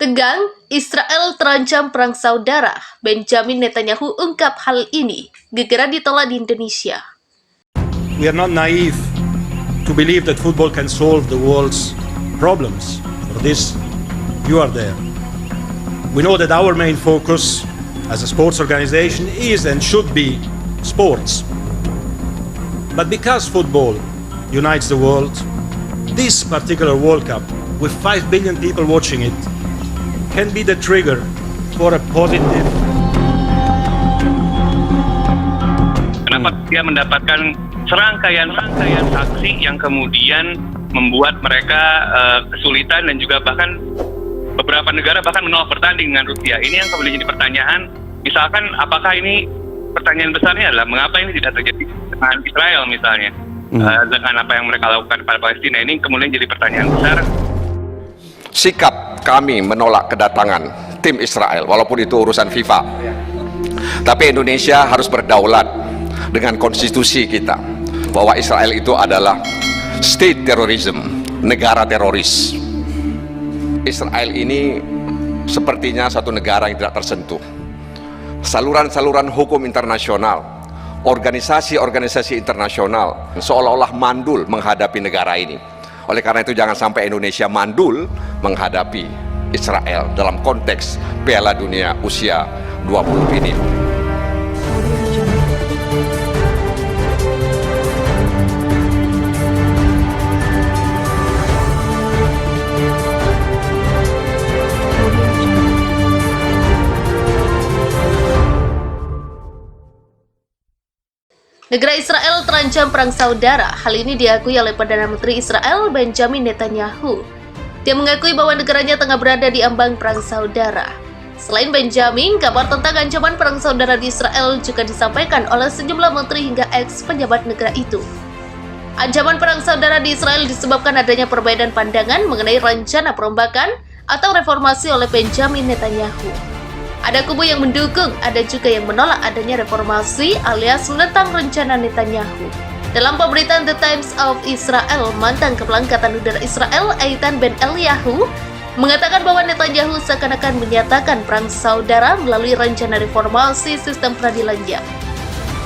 Tegang, Israel terancam perang saudara. Benjamin Netanyahu ungkap hal ini, gegera ditolak di Indonesia. We are not naive to believe that football can solve the world's problems. For this, you are there. We know that our main focus as a sports organization is and should be sports. But because football unites the world, this particular World Cup, with 5 billion people watching it, can be the trigger for a positive. Kenapa dia mendapatkan serangkaian aksi yang kemudian membuat mereka kesulitan dan juga bahkan beberapa negara bahkan menolak bertanding dengan Rusia. Ini yang kemudian jadi pertanyaan, misalkan apakah ini pertanyaan besarnya adalah mengapa ini tidak terjadi dengan Israel misalnya, dengan apa yang mereka lakukan pada Palestina. Ini kemudian jadi pertanyaan besar. Sikap kami menolak kedatangan tim Israel, walaupun itu urusan FIFA. Tapi Indonesia harus berdaulat dengan konstitusi kita, bahwa Israel itu adalah state terrorism, negara teroris. Israel ini sepertinya satu negara yang tidak tersentuh. Saluran-saluran hukum internasional, organisasi-organisasi internasional seolah-olah mandul menghadapi negara ini. Oleh karena itu jangan sampai Indonesia mandul menghadapi Israel dalam konteks Piala Dunia usia 20 ini. Negara Israel terancam perang saudara. Hal ini diakui oleh Perdana Menteri Israel Benjamin Netanyahu. Dia mengakui bahwa negaranya tengah berada di ambang perang saudara. Selain Benjamin, kabar tentang ancaman perang saudara di Israel juga disampaikan oleh sejumlah menteri hingga ex-pejabat negara itu. Ancaman perang saudara di Israel disebabkan adanya perbedaan pandangan mengenai rencana perombakan atau reformasi oleh Benjamin Netanyahu. Ada kubu yang mendukung, ada juga yang menolak adanya reformasi alias menentang rencana Netanyahu. Dalam pemberitaan The Times of Israel, mantan Kepala Angkatan Udara Israel, Eitan Ben Eliyahu, mengatakan bahwa Netanyahu seakan-akan menyatakan perang saudara melalui rencana reformasi sistem peradilannya.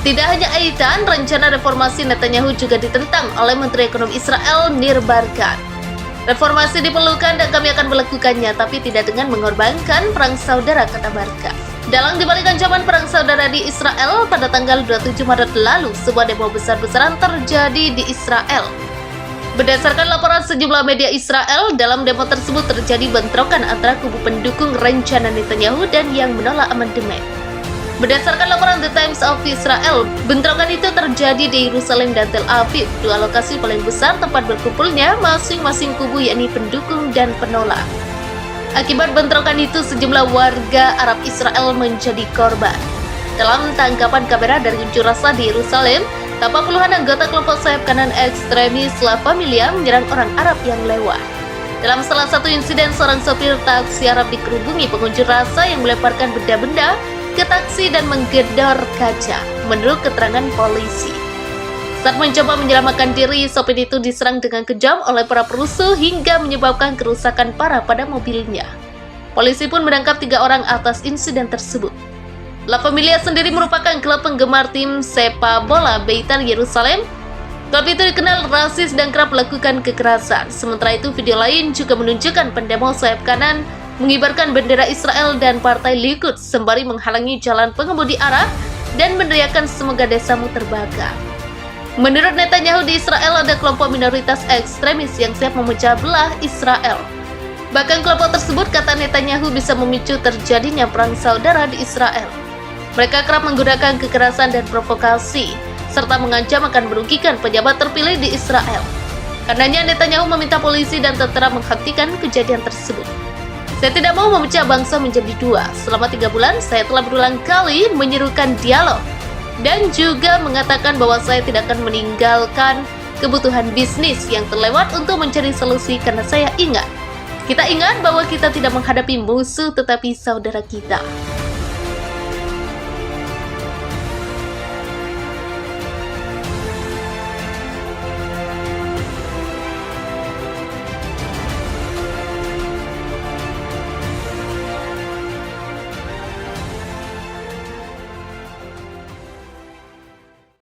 Tidak hanya Eitan, rencana reformasi Netanyahu juga ditentang oleh Menteri Ekonomi Israel, Nir Barkat. Reformasi diperlukan dan kami akan melakukannya, tapi tidak dengan mengorbankan perang saudara, kata Barkat. Dalam dibalik ancaman perang saudara di Israel, pada tanggal 27 Maret lalu, sebuah demo besar-besaran terjadi di Israel. Berdasarkan laporan sejumlah media Israel, dalam demo tersebut terjadi bentrokan antara kubu pendukung rencana Netanyahu dan yang menolak amandemen. Berdasarkan laporan The Times of Israel, bentrokan itu terjadi di Yerusalem dan Tel Aviv, dua lokasi paling besar tempat berkumpulnya masing-masing kubu, yakni pendukung dan penolak. Akibat bentrokan itu, sejumlah warga Arab Israel menjadi korban. Dalam tangkapan kamera dari unjuk rasa di Yerusalem, tampak puluhan anggota kelompok sayap kanan ekstremis La Familia menyerang orang Arab yang lewat. Dalam salah satu insiden, seorang sopir taksi Arab dikerubungi pengunjuk rasa yang melemparkan benda-benda ke taksi dan menggedor kaca, menurut keterangan polisi. Saat mencoba menyelamatkan diri, sopir itu diserang dengan kejam oleh para perusuh hingga menyebabkan kerusakan parah pada mobilnya. Polisi pun menangkap 3 orang atas insiden tersebut. La Familia sendiri merupakan klub penggemar tim sepak bola Beitar Yerusalem. Klub itu dikenal rasis dan kerap melakukan kekerasan. Sementara itu, video lain juga menunjukkan pendemo sayap kanan mengibarkan bendera Israel dan partai Likud sembari menghalangi jalan pengemudi Arab dan meneriakkan semoga desamu terbakar. Menurut Netanyahu, di Israel ada kelompok minoritas ekstremis yang siap memecah belah Israel. Bahkan kelompok tersebut, kata Netanyahu, bisa memicu terjadinya perang saudara di Israel. Mereka kerap menggunakan kekerasan dan provokasi, serta mengancam akan merugikan pejabat terpilih di Israel. Karenanya Netanyahu meminta polisi dan tentara menghentikan kejadian tersebut. Saya tidak mau memecah bangsa menjadi 2. Selama 3 bulan, saya telah berulang kali menyerukan dialog dan juga mengatakan bahwa saya tidak akan meninggalkan kebutuhan bisnis yang terlewat untuk mencari solusi, karena kita ingat bahwa kita tidak menghadapi musuh tetapi saudara kita.